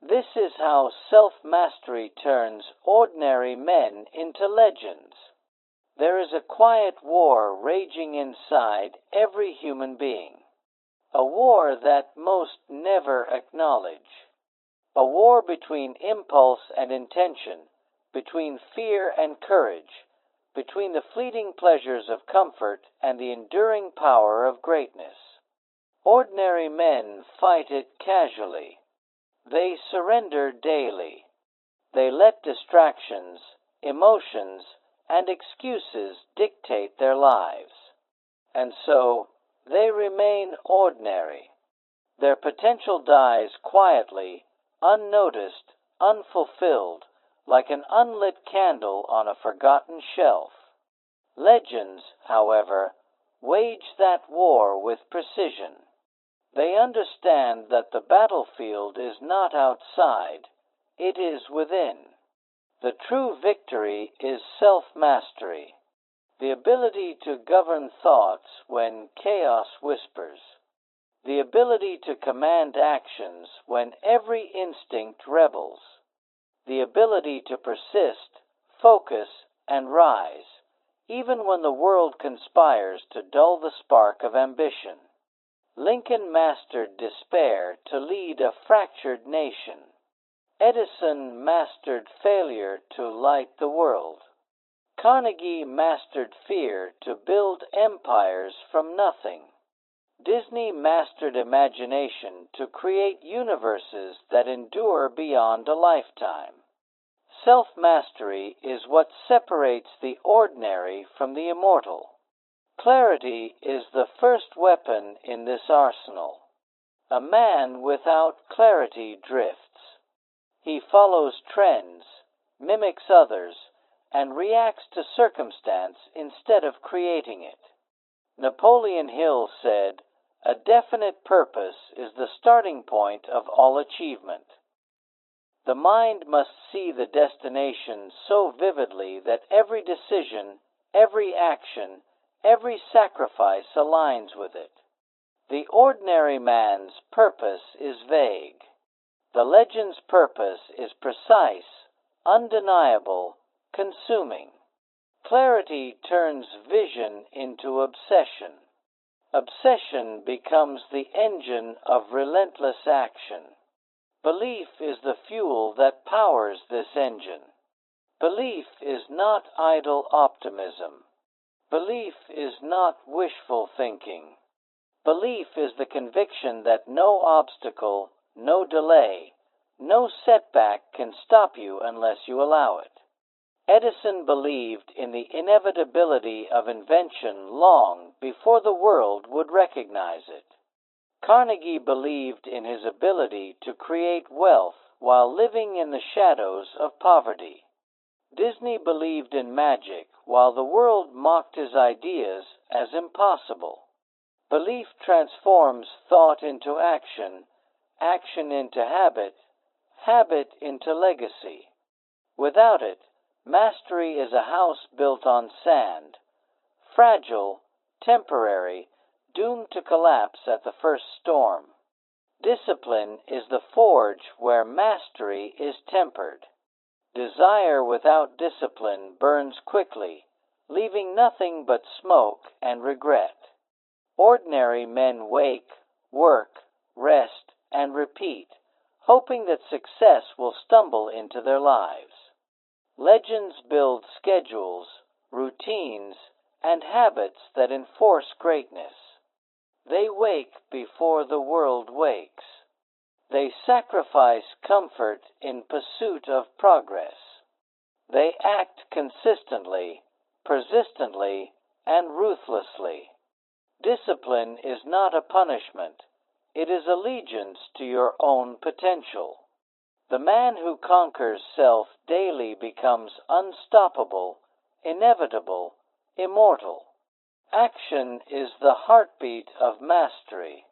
This is how self-mastery turns ordinary men into legends. There is a quiet war raging inside every human being, a war that most never acknowledge, a war between impulse and intention, between fear and courage, between the fleeting pleasures of comfort and the enduring power of greatness. Ordinary men fight it casually. They surrender daily. They let distractions, emotions, and excuses dictate their lives. And so, they remain ordinary. Their potential dies quietly, unnoticed, unfulfilled, like an unlit candle on a forgotten shelf. Legends, however, wage that war with precision. They understand that the battlefield is not outside, it is within. The true victory is self-mastery, the ability to govern thoughts when chaos whispers, the ability to command actions when every instinct rebels, the ability to persist, focus, and rise, even when the world conspires to dull the spark of ambition. Lincoln mastered despair to lead a fractured nation. Edison mastered failure to light the world. Carnegie mastered fear to build empires from nothing. Disney mastered imagination to create universes that endure beyond a lifetime. Self-mastery is what separates the ordinary from the immortal. Clarity is the first weapon in this arsenal. A man without clarity drifts. He follows trends, mimics others, and reacts to circumstance instead of creating it. Napoleon Hill said, "A definite purpose is the starting point of all achievement." The mind must see the destination so vividly that every decision, every action, every sacrifice aligns with it. The ordinary man's purpose is vague. The legend's purpose is precise, undeniable, consuming. Clarity turns vision into obsession. Obsession becomes the engine of relentless action. Belief is the fuel that powers this engine. Belief is not idle optimism. Belief is not wishful thinking. Belief is the conviction that no obstacle, no delay, no setback can stop you unless you allow it. Edison believed in the inevitability of invention long before the world would recognize it. Carnegie believed in his ability to create wealth while living in the shadows of poverty. Disney believed in magic while the world mocked his ideas as impossible. Belief transforms thought into action, action into habit, habit into legacy. Without it, mastery is a house built on sand, fragile, temporary, doomed to collapse at the first storm. Discipline is the forge where mastery is tempered. Desire without discipline burns quickly, leaving nothing but smoke and regret. Ordinary men wake, work, rest, and repeat, hoping that success will stumble into their lives. Legends build schedules, routines, and habits that enforce greatness. They wake before the world wakes. They sacrifice comfort in pursuit of progress. They act consistently, persistently, and ruthlessly. Discipline is not a punishment. It is allegiance to your own potential. The man who conquers self daily becomes unstoppable, inevitable, immortal. Action is the heartbeat of mastery.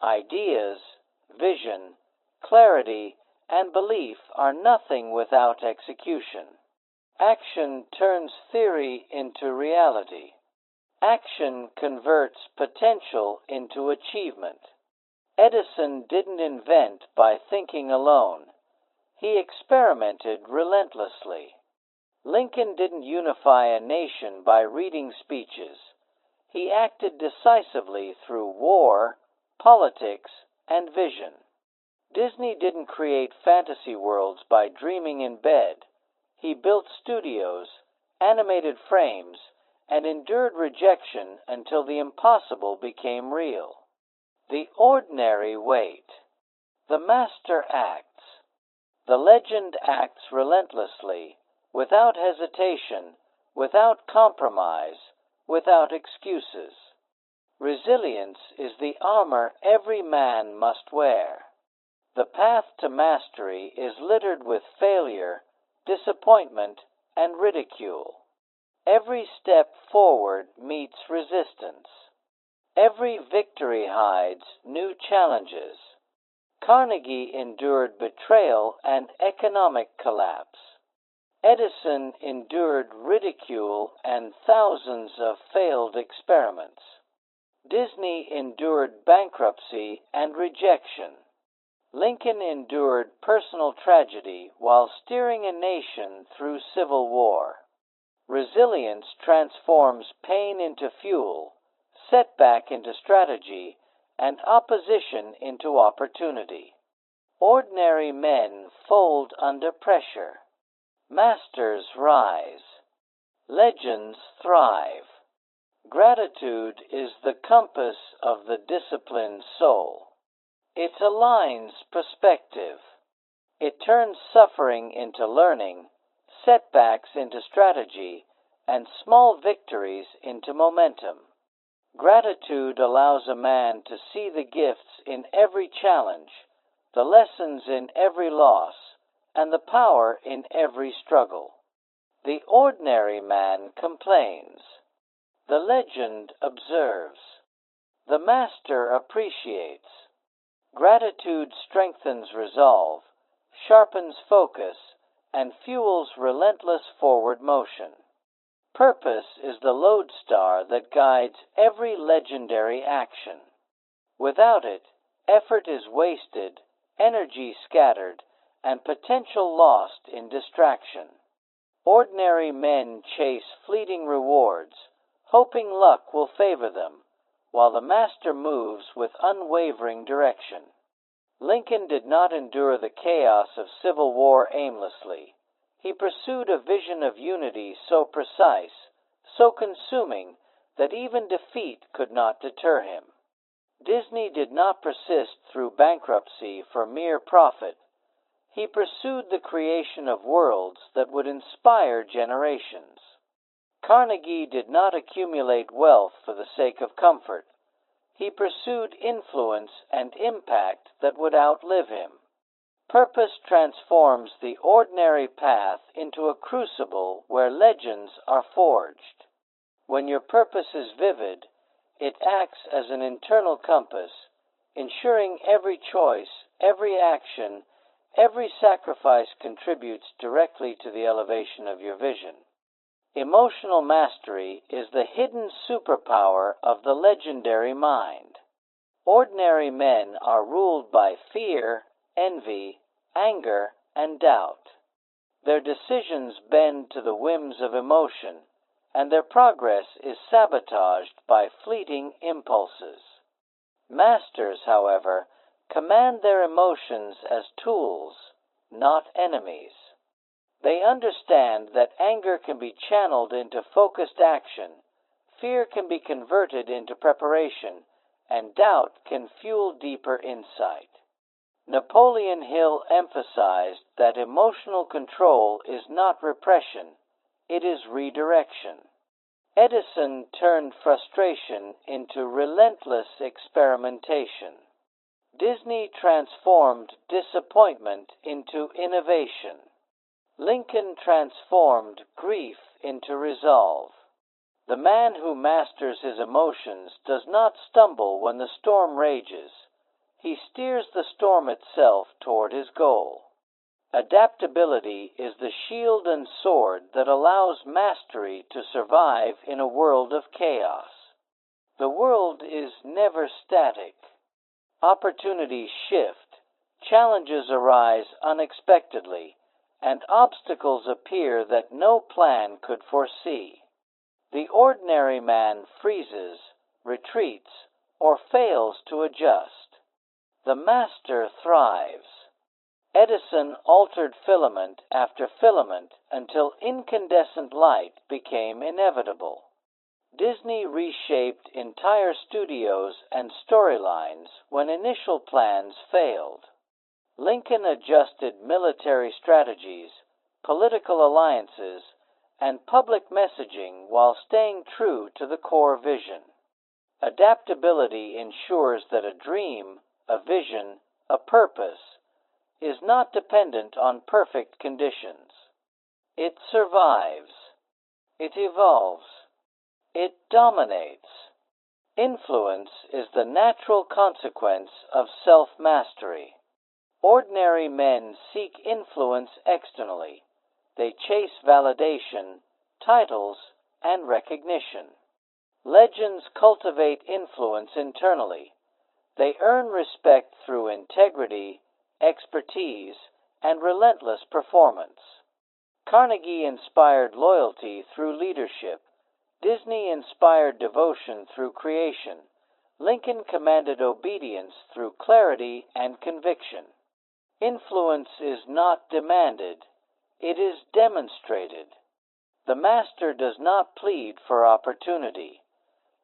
Ideas, vision, clarity, and belief are nothing without execution. Action turns theory into reality. Action converts potential into achievement. Edison didn't invent by thinking alone. He experimented relentlessly. Lincoln didn't unify a nation by reading speeches. He acted decisively through war, politics, and vision. Disney didn't create fantasy worlds by dreaming in bed. He built studios, animated frames, and endured rejection until the impossible became real. The ordinary wait. The master acts. The legend acts relentlessly, without hesitation, without compromise, without excuses. Resilience is the armor every man must wear. The path to mastery is littered with failure, disappointment, and ridicule. Every step forward meets resistance. Every victory hides new challenges. Carnegie endured betrayal and economic collapse. Edison endured ridicule and thousands of failed experiments. Disney endured bankruptcy and rejection. Lincoln endured personal tragedy while steering a nation through civil war. Resilience transforms pain into fuel, setback into strategy, and opposition into opportunity. Ordinary men fold under pressure. Masters rise. Legends thrive. Gratitude is the compass of the disciplined soul. It aligns perspective. It turns suffering into learning, setbacks into strategy, and small victories into momentum. Gratitude allows a man to see the gifts in every challenge, the lessons in every loss, and the power in every struggle. The ordinary man complains. The legend observes. The master appreciates. Gratitude strengthens resolve, sharpens focus, and fuels relentless forward motion. Purpose is the lodestar that guides every legendary action. Without it, effort is wasted, energy scattered, and potential lost in distraction. Ordinary men chase fleeting rewards, hoping luck will favor them, while the master moves with unwavering direction. Lincoln did not endure the chaos of civil war aimlessly. He pursued a vision of unity so precise, so consuming, that even defeat could not deter him. Disney did not persist through bankruptcy for mere profit. He pursued the creation of worlds that would inspire generations. Carnegie did not accumulate wealth for the sake of comfort. He pursued influence and impact that would outlive him. Purpose transforms the ordinary path into a crucible where legends are forged. When your purpose is vivid, it acts as an internal compass, ensuring every choice, every action, every sacrifice contributes directly to the elevation of your vision. Emotional mastery is the hidden superpower of the legendary mind. Ordinary men are ruled by fear, envy, anger, and doubt. Their decisions bend to the whims of emotion, and their progress is sabotaged by fleeting impulses. Masters, however, command their emotions as tools, not enemies. They understand that anger can be channeled into focused action, fear can be converted into preparation, and doubt can fuel deeper insight. Napoleon Hill emphasized that emotional control is not repression, it is redirection. Edison turned frustration into relentless experimentation. Disney transformed disappointment into innovation. Lincoln transformed grief into resolve. The man who masters his emotions does not stumble when the storm rages. He steers the storm itself toward his goal. Adaptability is the shield and sword that allows mastery to survive in a world of chaos. The world is never static. Opportunities shift, Challenges arise unexpectedly, and obstacles appear that no plan could foresee. The ordinary man freezes, retreats, or fails to adjust. The master thrives. Edison altered filament after filament until incandescent light became inevitable. Disney reshaped entire studios and storylines when initial plans failed. Lincoln adjusted military strategies, political alliances, and public messaging while staying true to the core vision. Adaptability ensures that a dream, a vision, a purpose is not dependent on perfect conditions. It survives. It evolves. It dominates. Influence is the natural consequence of self-mastery. Ordinary men seek influence externally. They chase validation, titles, and recognition. Legends cultivate influence internally. They earn respect through integrity, expertise, and relentless performance. Carnegie inspired loyalty through leadership. Disney inspired devotion through creation. Lincoln commanded obedience through clarity and conviction. Influence is not demanded, it is demonstrated. The master does not plead for opportunity.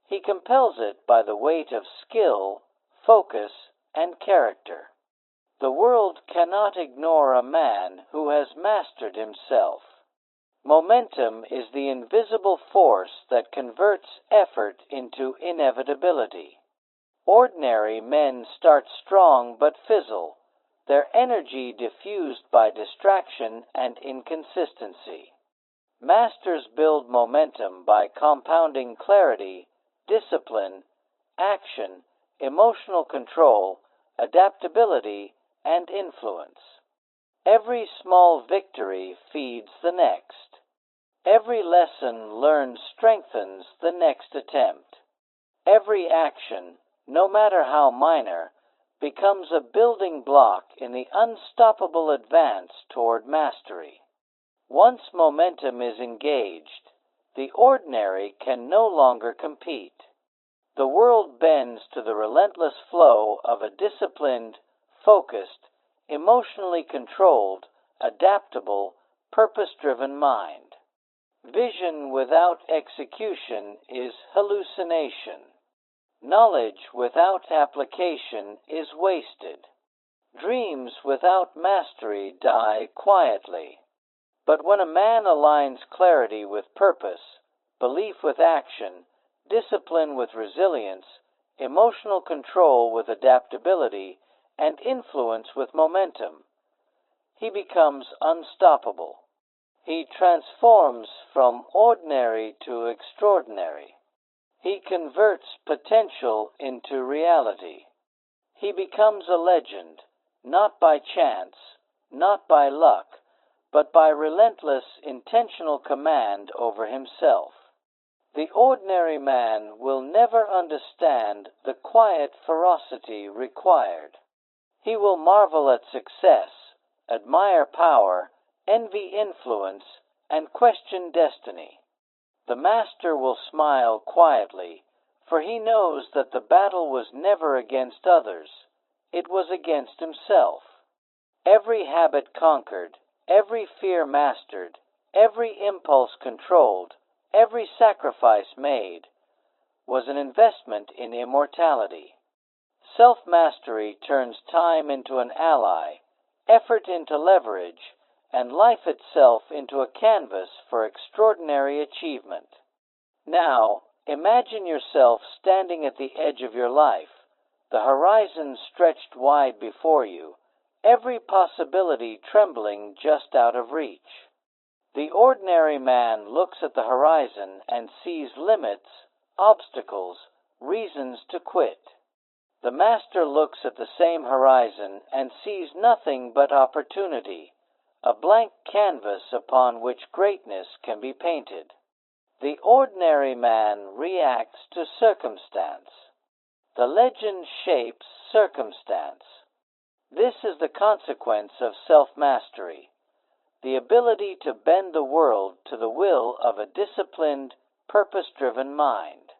He compels it by the weight of skill, focus, and character. The world cannot ignore a man who has mastered himself. Momentum is the invisible force that converts effort into inevitability. Ordinary men start strong but fizzle, their energy diffused by distraction and inconsistency. Masters build momentum by compounding clarity, discipline, action, emotional control, adaptability, and influence. Every small victory feeds the next. Every lesson learned strengthens the next attempt. Every action, no matter how minor, becomes a building block in the unstoppable advance toward mastery. Once momentum is engaged, the ordinary can no longer compete. The world bends to the relentless flow of a disciplined, focused, emotionally controlled, adaptable, purpose-driven mind. Vision without execution is hallucination. Knowledge without application is wasted. Dreams without mastery die quietly. But when a man aligns clarity with purpose, belief with action, discipline with resilience, emotional control with adaptability, and influence with momentum, he becomes unstoppable. He transforms from ordinary to extraordinary. He converts potential into reality. He becomes a legend, not by chance, not by luck, but by relentless, intentional command over himself. The ordinary man will never understand the quiet ferocity required. He will marvel at success, admire power, envy influence, and question destiny. The master will smile quietly, for he knows that the battle was never against others, it was against himself. Every habit conquered, every fear mastered, every impulse controlled, every sacrifice made, was an investment in immortality. Self-mastery turns time into an ally, effort into leverage, and life itself into a canvas for extraordinary achievement. Now, imagine yourself standing at the edge of your life, the horizon stretched wide before you, every possibility trembling just out of reach. The ordinary man looks at the horizon and sees limits, obstacles, reasons to quit. The master looks at the same horizon and sees nothing but opportunity, a blank canvas upon which greatness can be painted. The ordinary man reacts to circumstance. The legend shapes circumstance. This is the consequence of self-mastery, the ability to bend the world to the will of a disciplined, purpose-driven mind.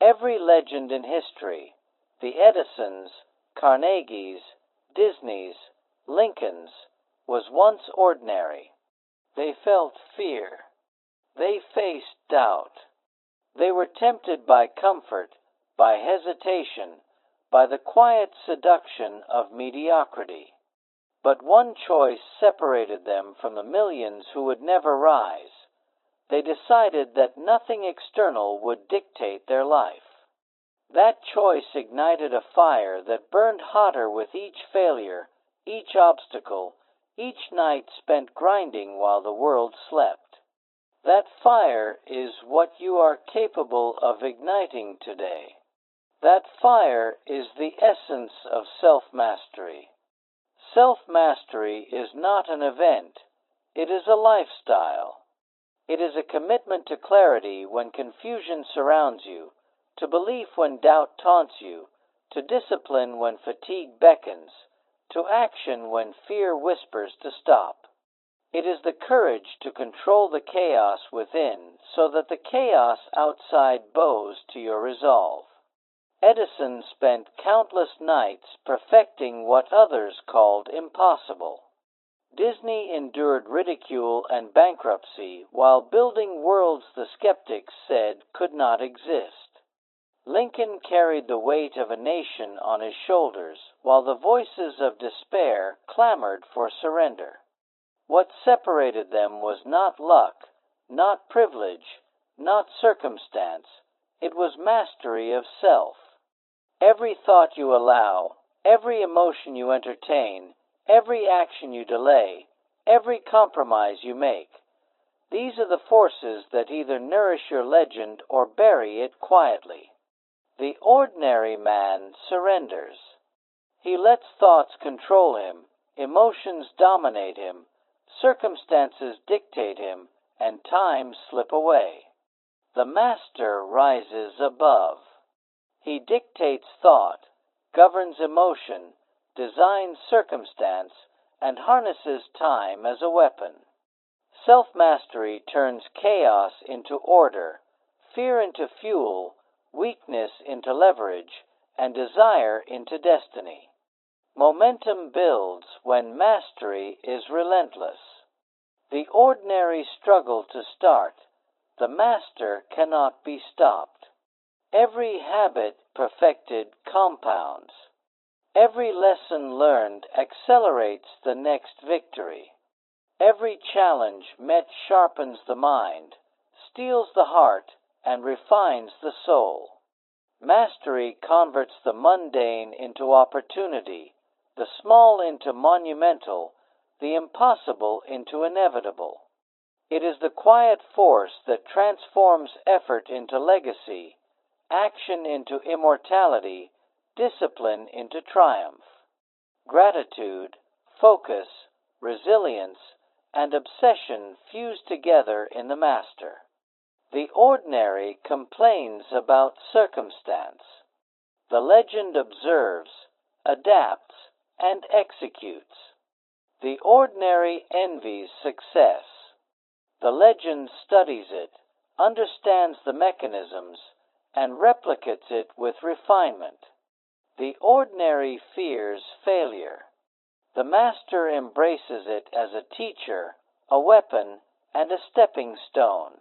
Every legend in history, the Edisons, Carnegies, Disneys, Lincolns, was once ordinary. They felt fear. They faced doubt. They were tempted by comfort, by hesitation, by the quiet seduction of mediocrity. But one choice separated them from the millions who would never rise. They decided that nothing external would dictate their life. That choice ignited a fire that burned hotter with each failure, each obstacle, each night spent grinding while the world slept. That fire is what you are capable of igniting today. That fire is the essence of self-mastery. Self-mastery is not an event, it is a lifestyle. It is a commitment to clarity when confusion surrounds you, to belief when doubt taunts you, to discipline when fatigue beckons, to action when fear whispers to stop. It is the courage to control the chaos within so that the chaos outside bows to your resolve. Edison spent countless nights perfecting what others called impossible. Disney endured ridicule and bankruptcy while building worlds the skeptics said could not exist. Lincoln carried the weight of a nation on his shoulders while the voices of despair clamored for surrender. What separated them was not luck, not privilege, not circumstance. It was mastery of self. Every thought you allow, every emotion you entertain, every action you delay, every compromise you make, these are the forces that either nourish your legend or bury it quietly. The ordinary man surrenders. He lets thoughts control him, emotions dominate him, circumstances dictate him, and time slip away. The master rises above. He dictates thought, governs emotion, designs circumstance, and harnesses time as a weapon. Self-mastery turns chaos into order, fear into fuel, weakness into leverage, and desire into destiny. Momentum builds when mastery is relentless. The ordinary struggle to start. The master cannot be stopped. Every habit perfected compounds. Every lesson learned accelerates the next victory. Every challenge met sharpens the mind, steels the heart, and refines the soul. Mastery converts the mundane into opportunity, the small into monumental, the impossible into inevitable. It is the quiet force that transforms effort into legacy, action into immortality, discipline into triumph. Gratitude, focus, resilience, and obsession fuse together in the master. The ordinary complains about circumstance. The legend observes, adapts, and executes. The ordinary envies success. The legend studies it, understands the mechanisms, and replicates it with refinement. The ordinary fears failure. The master embraces it as a teacher, a weapon, and a stepping stone.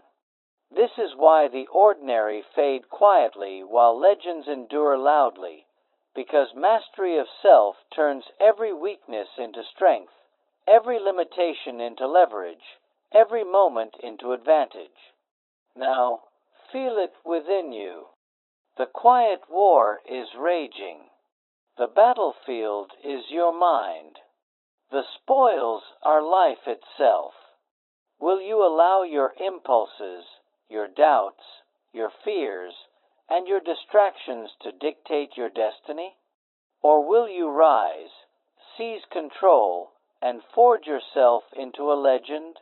This is why the ordinary fade quietly while legends endure loudly, because mastery of self turns every weakness into strength, every limitation into leverage, every moment into advantage. Now, feel it within you. The quiet war is raging. The battlefield is your mind. The spoils are life itself. Will you allow your impulses, your doubts, your fears, and your distractions to dictate your destiny? Or will you rise, seize control, and forge yourself into a legend?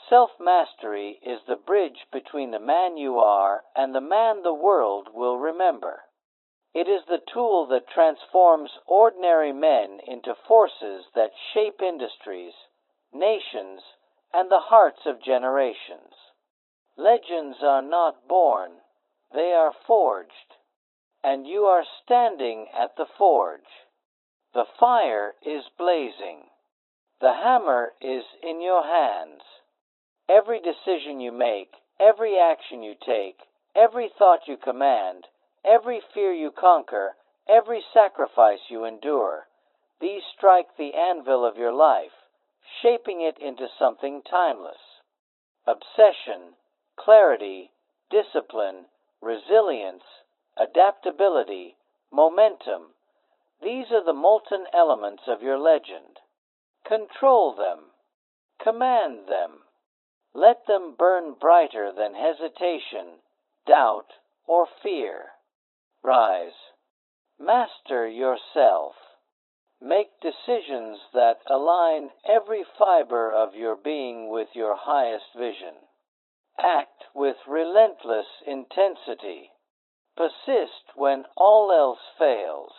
Self-mastery is the bridge between the man you are and the man the world will remember. It is the tool that transforms ordinary men into forces that shape industries, nations, and the hearts of generations. Legends are not born, they are forged, and you are standing at the forge. The fire is blazing. The hammer is in your hands. Every decision you make, every action you take, every thought you command, every fear you conquer, every sacrifice you endure, these strike the anvil of your life, shaping it into something timeless. Obsession, clarity, discipline, resilience, adaptability, momentum, these are the molten elements of your legend. Control them. Command them. Let them burn brighter than hesitation, doubt, or fear. Rise. Master yourself. Make decisions that align every fiber of your being with your highest vision. Act with relentless intensity. Persist when all else fails.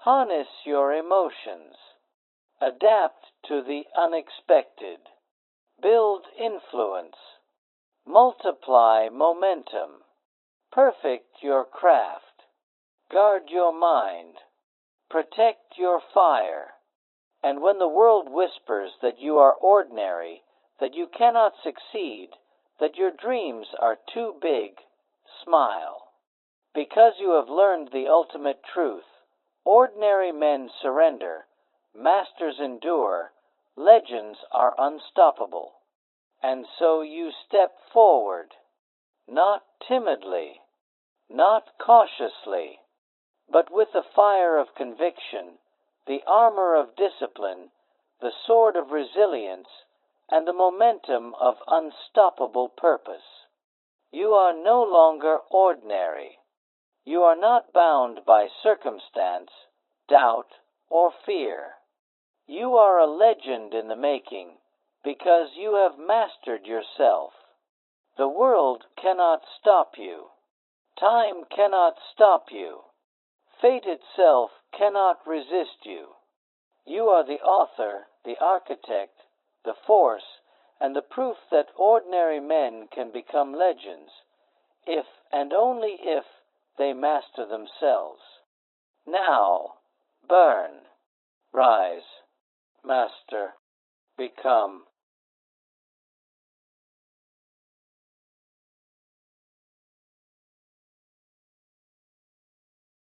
Harness your emotions. Adapt to the unexpected. Build influence. Multiply momentum. Perfect your craft. Guard your mind. Protect your fire. And when the world whispers that you are ordinary, that you cannot succeed, that your dreams are too big, smile. Because you have learned the ultimate truth, ordinary men surrender, masters endure, legends are unstoppable. And so you step forward, not timidly, not cautiously, but with the fire of conviction, the armor of discipline, the sword of resilience, and the momentum of unstoppable purpose. You are no longer ordinary. You are not bound by circumstance, doubt, or fear. You are a legend in the making because you have mastered yourself. The world cannot stop you. Time cannot stop you. Fate itself cannot resist you. You are the author, the architect, the force, and the proof that ordinary men can become legends, if and only if they master themselves. Now, burn, rise, master, become.